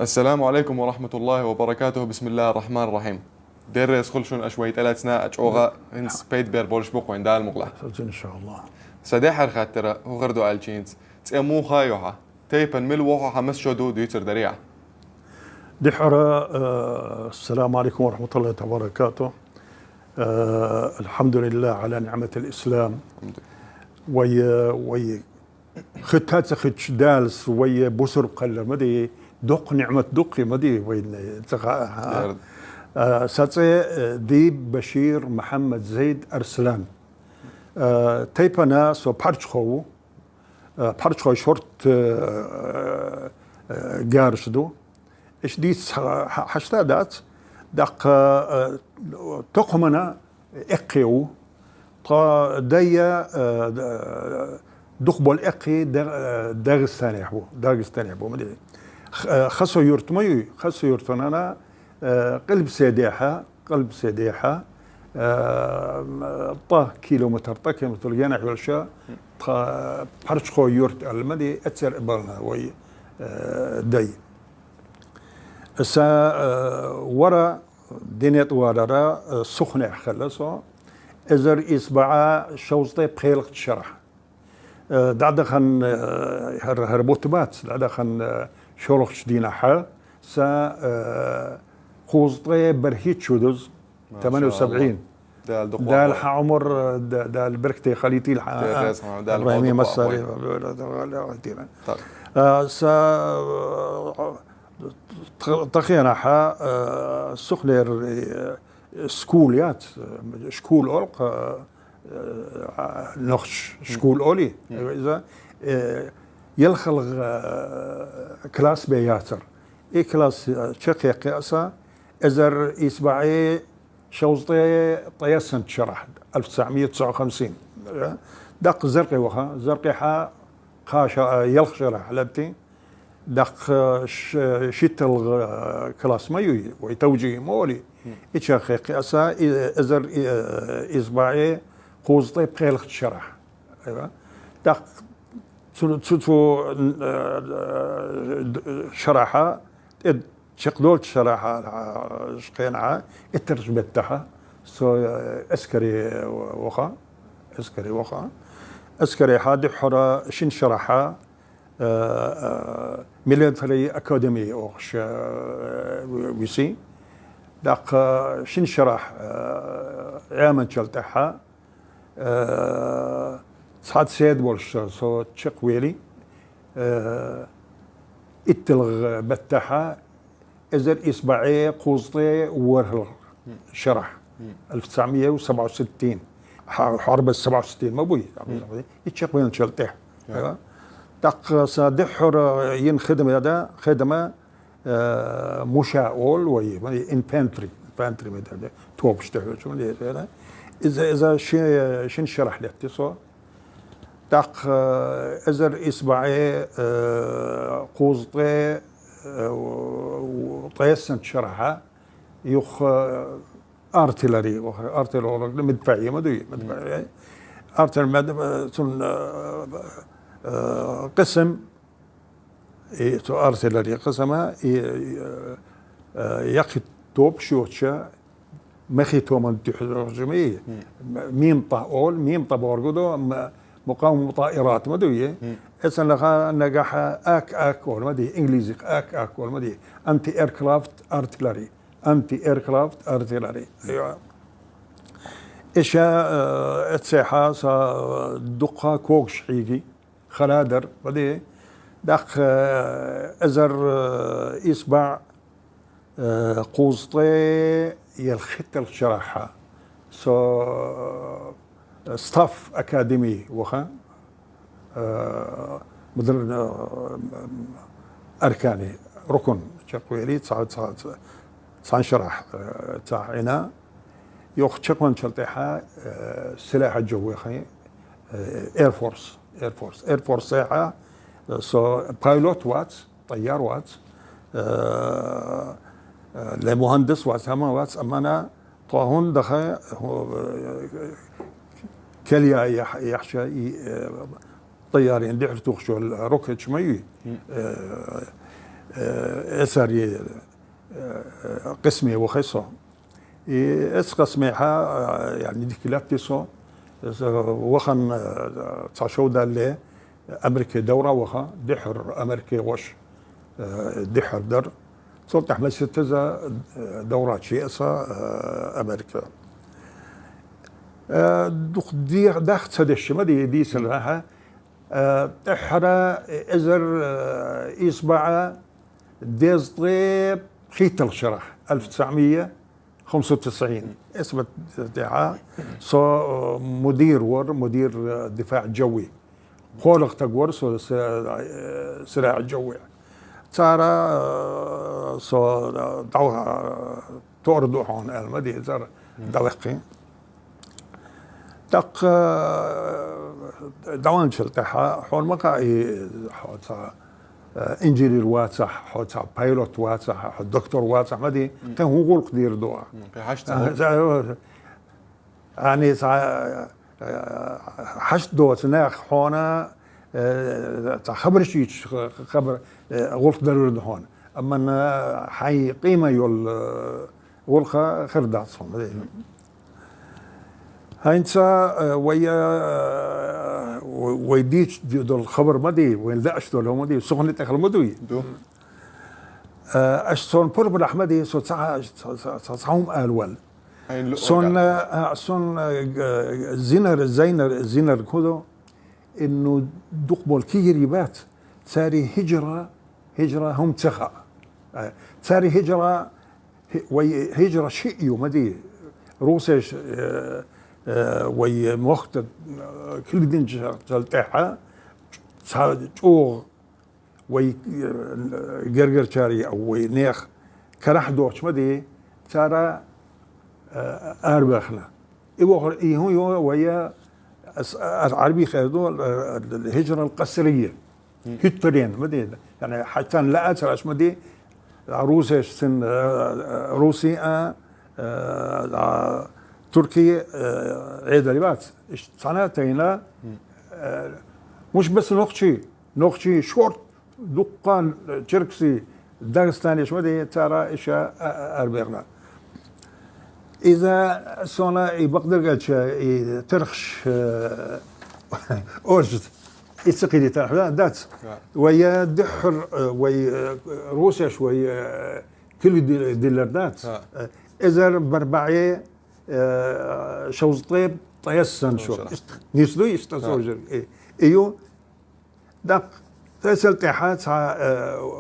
السلام عليكم ورحمة الله وبركاته. بسم الله الرحمن الرحيم. دير خلشون أشوي ثلاث سنة أجوغا هنس بيت بير بولش بوك وين دال مغلا إن شاء الله. سديحر خاطر هو غردو ألشينز تأمو خايوها تيبن ملوحو حمس شدو ديوتر دريع دحرة السلام عليكم ورحمة الله وبركاته. الحمد لله على نعمة الإسلام. وي ختات ختش دالس وي بوسر قل مدي دق نعمة دقي مدي وين تقع ساتي دي بشير محمد زيد أرسلان تيبنا سو بارشخو شورت جارشدو ايش دي حشتادات دق تقمنا اقيو طا ديا دقبل اقي داغستاني حبو مدري خاصو يرتمي خاصو يرتنا قلب سديحه طه كيلومتر جانع والشا بارشخو يورت المدي اتسر برنا وي دي ورا دينيت ورا سخنة خلصو ازر اسبع شوزتي بخيلق الشرح دعدخن هربوتبات دعدخن شورخش دينا حا خوزتي برهيت شودز 78 دال عمر دال بركتي خليتي ابراهيمي مصري تخينا حا سخلير سكوليات شكول أولق نخش شكول أولي إذا يلخلق كلاس بياتر كلاس شقي قياسة إزر إسباعي شوزطي طيسن شرح 1959 دق زرقي حا قاشا يلخشرح لبتي دق شت الكلاس مايوي ويتوجي مولي إيشاخي قياسا إزر إسباعي قوزطي بقيل شرح أيوة دق تسوتو شرحة شقدول شرحة شقينعة الترجمتها سو أسكري وخا حادي حرا شن شرحة ميليتري أكاديمي أوش ويسي داق شن شرح عامن شلتها صعد سيد ولش سو تشق ويلي اتلغ بتها ازر اسباعي قوزطي ورهل شرح 1967 حرب ال 67 ما بوي يتشق وين شلته دق صادحر ينخدم هذا خدمه مشاول وي انفانتري مدري توب شتغل شو اذا شن شرح لك تصو دق ازر اسباعي قوزطي وطيسن شرحها يخ ارتلري مدفعيه مدفعيه قسم ارتلري قسمها يقي توب شوتشا مخي تومن تحجمي ميم طاول ميم طبورغدو مقاومة طائرات مدوية اسن لها نجح اك ولا مدي انجليزي اك ولا مدي انتي ايركرافت ارتلري ايوه اشا اتسيحا دقها كوكش حيجي خلادر بدي دق ازر اسبع قوزطي يلخت الشرحة ستاف أكاديمي وخا مدن أركاني ركن شقويلي تصعد شرح تاعنا يوخ شقون شلتها سلاح الجوي خي اير فورس ساعة بايلوت واتس طيار واتس لمهندس واتس هما واتس أمانة طاهون دخل كليا يحشى طيارين دحر تخشوا الروكيت شمي اسري قسمي وخيصو اس قسمي يعني ديك لابتيسو وخن تشاو دالي امريكا دوره وخا دحر امريكا وش دحر در صرت احمد ستزا دورات شيء امريكا دوخ داخت سدش ما دي سلها تحرى ازر اصبع ديز طيب خيت الشرح 1995 اسمه دعاء صو مدير دفاع جوي خولق تقور سو سلاح جوي ترى صو دعوها توردو هون المدي زر دلقي دق دوان شلتها حول مقاي حوتا انجينير واتح حوتا بايلوت واتح دكتور واتح مدي كان هو غول قدير دوا يعني حشت دوت ناخ حونا خبر شيء خبر غول قدير هون اما حي قيمه يول غول خردات صوم هاينسا ويديش دول الخبر مدي وين داش دول هم مدي سخنة تخل مدوي أشتون برب الأحمدي صوت صعوم ألوان صون زينر كودو إنه دقبل كيريبات تاري هجرة هم تخا تاري هجرة شيء مدي روسيش وي وقت كل دين جلتها صار وي جرجر شاري أو وي نيخ كرح دوش مدي ترى أربخنا هو ويا العربي خذوا الهجرة القسرية هترين مدي يعني حتى لا أترش مدي روسيا سن روسيا تركيا عيد لبات سنتين مش بس نقشي شورت دقان تركسي داغستاني شو دي ترى إشاء أربعنا إذا سونا يبقدر قال شيء ترخش أوجد يتسقي ترى دات ويا دحر ويا روسيا شوي كل ديلردات إذا بربعي شوز طيب طيسن شو نيسلو يستسوجر ايو دق تسلت حات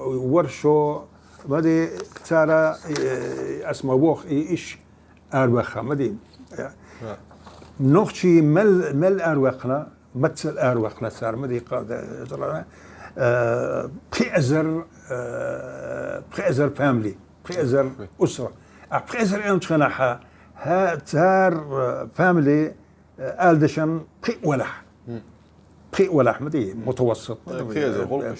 ورشو بدي ترى اسمه بوخ ايش اربخه مدي نوختي مل اربخنا مثل اربخنا صار مدي قاد بخيزر فاملي بخيزر اسره بخيزر انت خناحه ها تار فاميلي آلدشن بخي ولح مدي متوسط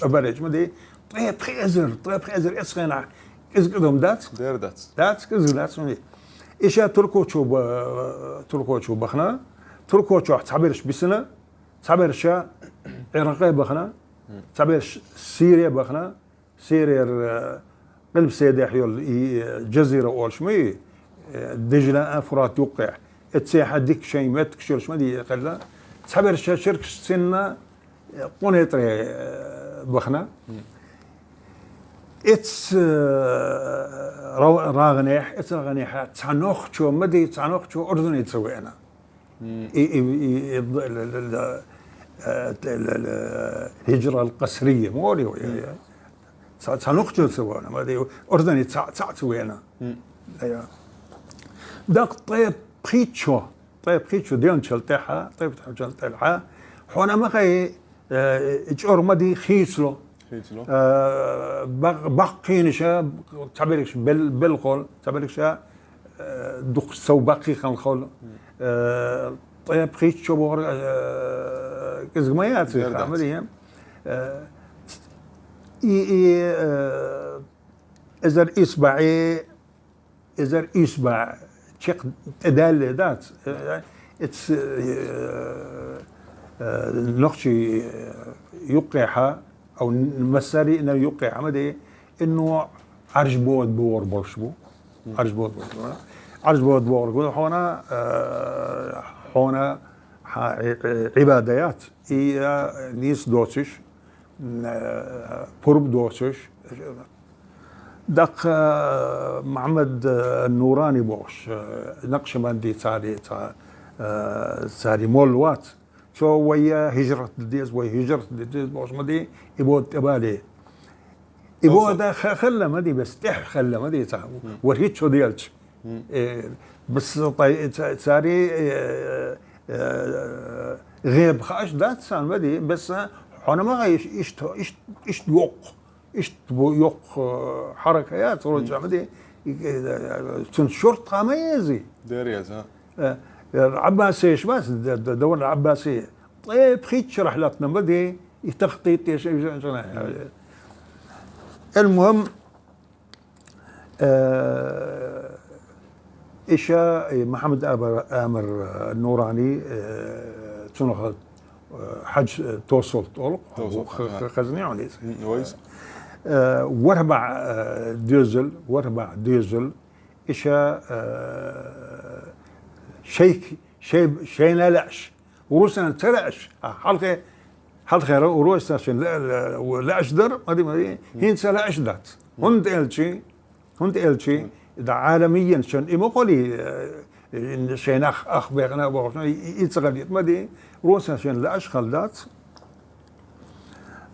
أبرج مدي طيب خيزر إسخنا إز قدهم دات كذا مدي إيشا تركو شو بخنا تركو شو تعبيرش بسنة تعبيرش عراقي بخنا تعبيرش سوريا بخنا سوريا قلب سيدي حيول جزيرة أول شمي دجلة فرات يوقع اتساحة ديك شيء ما تكشرش ما دي قلنا تحبر شركة سنة قنيطري بخنا راغنيح تعنوخ شو مدي تعنوخ شو أردني تسوي أنا الهجرة القسرية موري تعنوخ شو تسوي أنا مدي أردني تسوي أنا داك طيب خيتشو ديون شلتها طيب شلتها حونا ما خي اجور مدي خيسلو بقينشا تعبيرش بالقول تعبيرش دوق سو باقي خان خول طيب خيتشو بور كزميات عمليا ازر إصبع شق تدال ذات اتس نقشي يوقعها او المساري انه يوقع مدي انه عرج بود بور برشبو عرج بود بور هنا هنا عبادات هي نيس دوتش قرب دوتش دق محمد النوراني بوش نقشبندي تاري مولوات شو ويا هجرة الديز بوش مدي يبود تبالي يبود خلى مدي بس خلى مدي وريت شو ديالش بس ساري غيب خاش دات سان مدي بس انا ما غايش ايش يوق حركات رجع مدي شرطة ميزي ديريز ها العباسية ايش بس الدولة العباسية طيب خيت شرح لنا مدي تخطيط ايش المهم إيشا محمد آمر النوراني تنخ حج توصل طلق خزني عنيس وربع ديزل إيشا شيء نلعش وروسنا تلعش حلقة وروسنا لعش در مدي هين سلعش دات هند إلشي إذا عالميا شن إمقولي إن شيء أخبرنا بقولنا يتغليت مدي روسنا شن لعش خلدات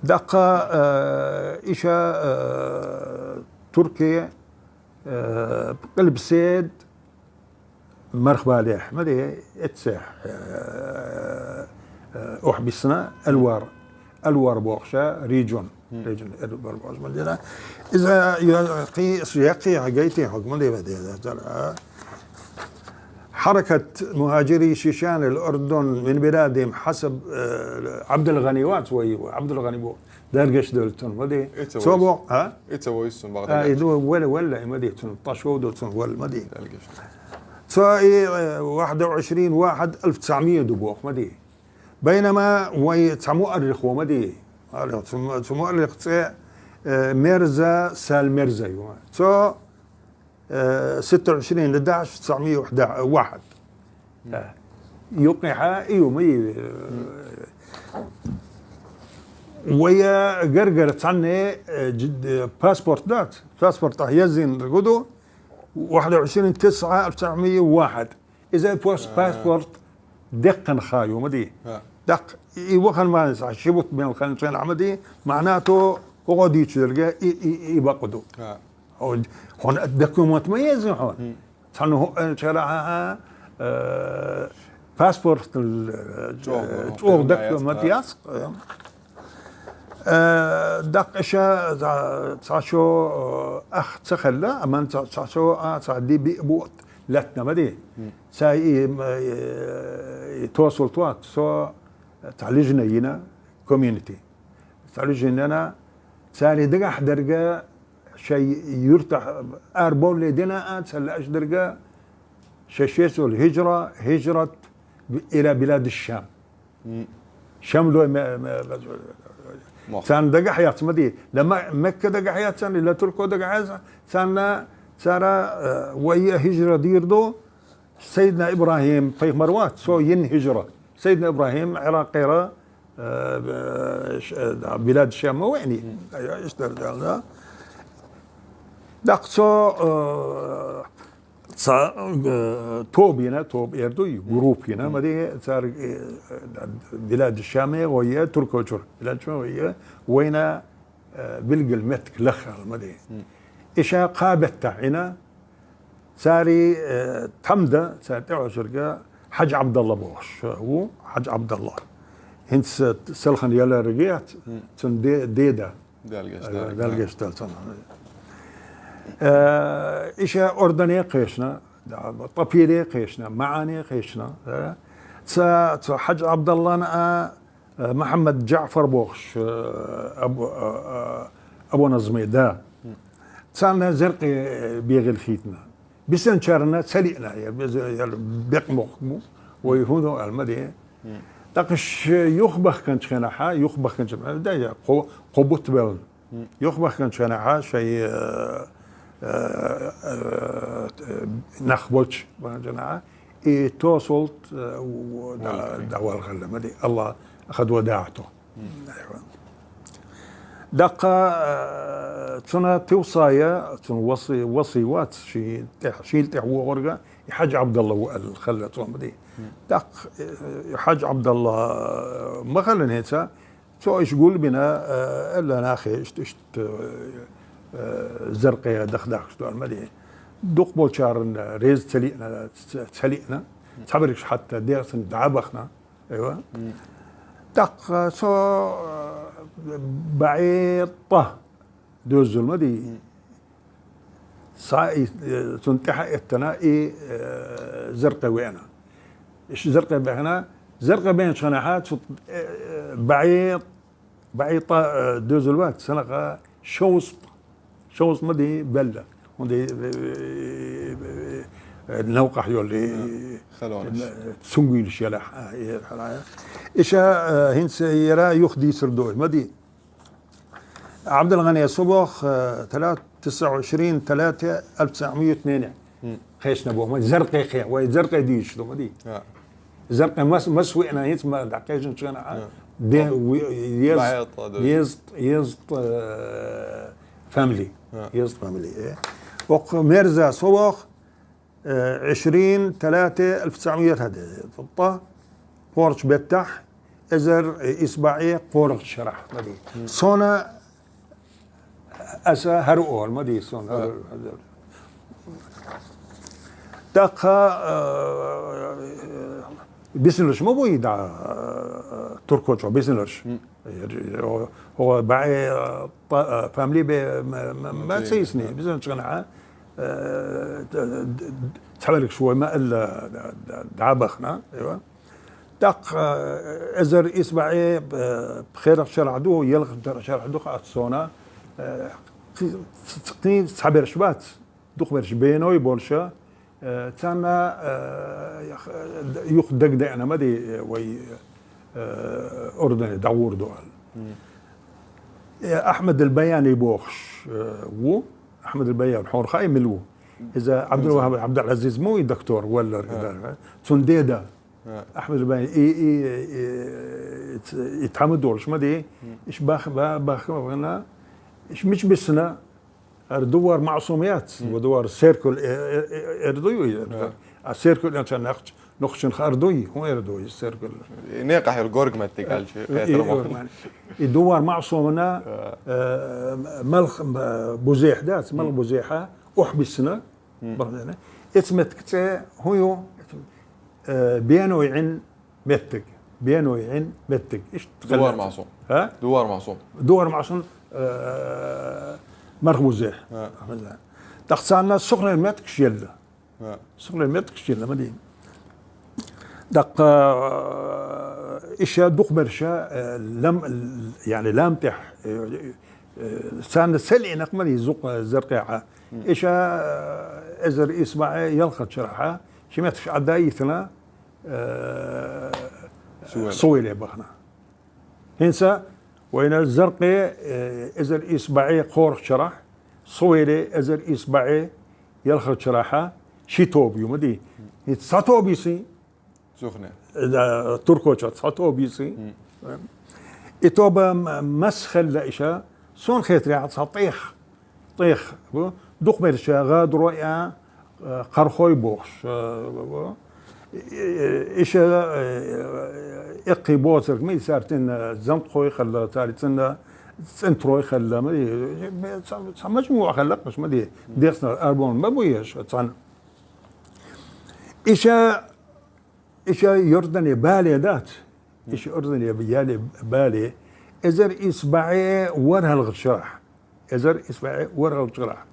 دقة إيشا تركيا قلب سيد مرخبة عليه مدي اتساح أحبسنا الوار بوخشا ريجون الوار بوخشا مدينة إذا يقي حقيتي حكم دي بدي حركة مهاجري شيشان الأردن من بلادهم حسب عبد الغني عبد الغني بو دارجش دولتون مدي سوبو ها يتسويسون بغداد ولا مدي تون طشو دولتون ولا مدي ساي 21/1/1900 دبوخ مدي بينما ويتمؤرخ ومدي تمؤرخ ميرزا سال ميرزا يوم 26/11/1901 يوقع يومي ويا قرقرت عني باسبورت يزن الغدو 21/9/1901 اذا باسبورت دقن خايو مدي دق يوخن ما نسع شبط بين الخنصين عمدي معناته قعدي تلقى يبقدو هون الدكومات ميز هون صنو شرعها باسبورت جو دكومات ياس دق اشا تاشو اخ تخلى امان تاشو صعدي بيبوت لاتنا مدي ساي توصل توات سو تعالجنا هنا كوميونتي تعالجنا انا سالي دقح درجه شيء يرتاح اربون لدينا اتسلاش درجه شيشيسو الهجره هجره الى بلاد الشام شام سان دقح حيات مدي لما مكه دقح حيات سان لا تركو دقح حيات سان سارة وهي هجرة ديردو سيدنا إبراهيم في مروات سو ين هجرة سيدنا إبراهيم عراقي بلاد الشام ويني ايش درجة دقصو توب هنا توب يردو جروب هنا مدي صار بلاد الشام وهي تركو بلاد الشام وهي وين بلقى المتك لخر مدي إيشا قابت تعينا ساري تمدا ساري تعشرقا حج عبد الله بوش هو حج عبد الله هنس سلخن يلا رجعت تن ديدا دالجش تلتن إيشا أردني قيشنا طبيلي قيشنا معاني قيشنا حج عبد الله محمد جعفر بوش أبو نظمي دا صارنا زرقي بيغل خيتنا بسن شارنا سلينا بيقمو ويهودو المدي تقش يخبخ كنت خناحا يخبخ كنت دا قبوت بل يخبخ كان شنعها شيء نخبوش جناعة توصلت ودعوة الغلة ما دي الله أخذ وداعته. أيوة. دقة سنة توصايا سنة وصيوات شيل تحوى ورقة حاج عبد الله الخلة ما دي دق حاج عبد الله ما خلنا هيسا سو ايش يقول بنا الا ناخي اشت زرقية دخ ما دي دق بولشار ريز تسلينا تعبرش حتى ديرسن دعبخنا ايوه دق سو بعيد طه دوز المدي صاي تنتحى التنائي زرقة وينا ايش زرقة بهنا زرقة بين شناحات بعيد طه دوز الوقت سنقة شوص مدي بلة مدي نوقح يولي سنقيل شلح ايش هنس يرى يخدي سردوي مدي عبد الغني صبخ 29/3/1902 خيش نبوه زرقي خي وزرقي ديش دو مدي زرقي مسوينا يسمى دقيقة شغنا يزط فاميلي يزط فاميلي وق ميرزا صبخ 20/3/1900 هذا طبطة قورش بتح ازر اسباعي قورش شرح مدي صونا اسا هرؤول مدي صونا دقا بيسنرش مو بويدا تركوش بيسنرش هو باعي فاملي ما سيسني بيسنرش قناعه تحولك شوي ما الا دعبخنا ايوه دق ازر اسبعي بخير شرع دو يلغ شرع دو صونا تقني تحبر شبات دخبرش بينو يبولشا تانا يخدق دعنا مدي وي اردني دعور دوال احمد البياني بوخش و احمد البيان حور خاي ملو اذا عبد الوهاب عبد العزيز مو دكتور ولا كذا تنديدا احمد البيان يتحمدوا شو مدي ايش باخ هنا ايش مش بسنا دوار معصوميات ودوار سيركل اردوي السيركل عشان نخشن اردوي هو اردوي السيركل نيقح الجورج ما تقال شيء يدوار معصومنا ملخ بوزيح داس ملخ بوزيحه احبسنا بردنا اسمت كتا هو بيانو يعن متك بيانو يعن متك ايش دوار معصوم ها دوار معصوم مرغوزه دقصانا سخن المتك شيله سخن المتك شيله مدين دق ايش دق برشا لم يعني لامتح سان سلي نقمل يزق زرقاعه ايش ازر اسمع يلخط شرحه شمتش عدايتنا صويله بخنا هنسا وين الزرقي ازر اسبعي قورخ شرح صويله ازر اسبعي يلخط شرحه شيتوب يومدي يتساتوبيسي سخنه تركوش تساتوبيسي اتوبا مسخل لإشا سون خيتري عطيخ طيخ دوخ برشا غاد رؤيا قرخوي بوخش إيشا إقي بوترك مي سارتين زمت خوي خلا تاريتنا سنتروي خلا ما مجموعة خلق مش ما دي ديخسنا أربون ما بويش تصن إيشا يردني بالي دات إيش يردني بيالي بالي إزر إسبعي ورها الغشراح إزر إسبعي ورها الغشراح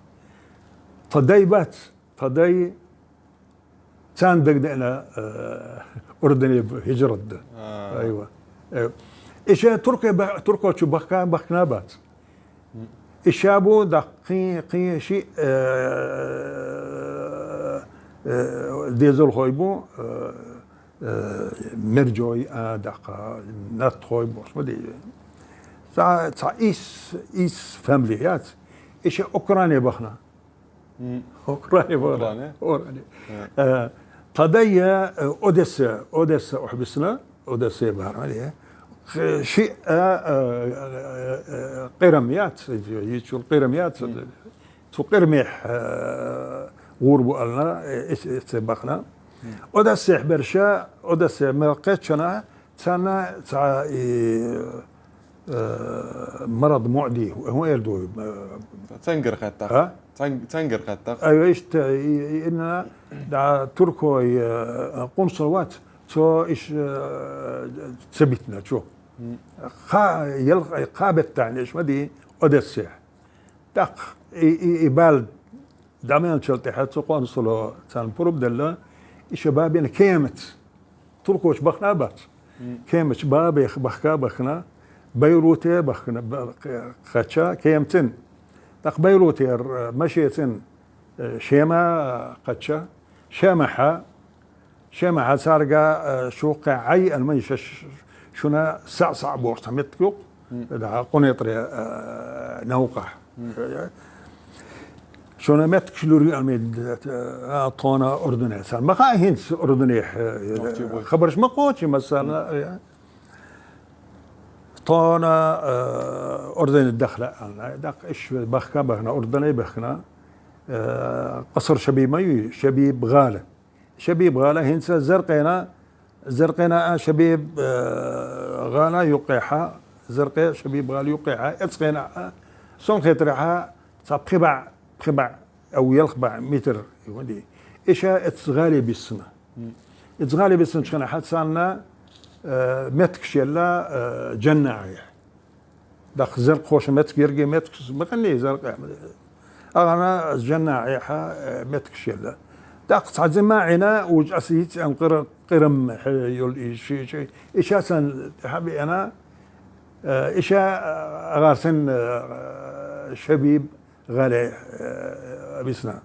تضيبات تضي كان دقدقنا أردني بهجرة أيوة إيش تركيا شو بخنابات إيشابو دقي شيء ديزل خويبو مرجوي دقا نات خويبو ما دي تاع إيس فامليات إيش أوكرانيا بخنا أوكرانيا قضية أوديسا أحبسنا أوديسا بحر عليها شيء قرميات يجوا القرميات تو قرميح غوربو ألنا إستبقنا أوديسا برشا أوديسا ما لقيتش أنا تاع مرض معدي هو يردو تنقر خطة تنقر خطة ايوه ايش ان تركو قنصلوات تو ايش تثبتنا شو قابت تاعني ايش مدي اوديسا دق يبال دامين شلتي حتى قنصلو تان بروب دلا شبابين كيمت تركوش بخنا بات كيمت باب بخكا بخنا بيروتي بخنا خاتشا كيمتن دق بيروتي مشيتن شيما قتشا شمحة سارقة شوقع عي المنشش شنا صع بورصة متكوق دا قنيطري نوقع شنا متك شلوري الميد طونا أردني سال ما هينس أردني خبرش ما قوتش مثلا طونا أردن الدخلة دق إيش بخنا أردني بخنا قصر شبيب غالة هنسا زرقنا شبيب غالة يوقعها زرقاء شبيب غالة يوقعها اتسقينا صون خيطرها تبخبع أو يلخبع متر يودي إيشا اتغالي بالسنة شخنا حد سالنا متك شيلا جناعية داخل زرق خوش متك يرقي متك مغني زرق أنا جناعية متك شيلا داخل تعزم معنا وجأسيت أن قرم يل شيء إيش أصلا حبي أنا إيش غارسن شبيب غالي بسنا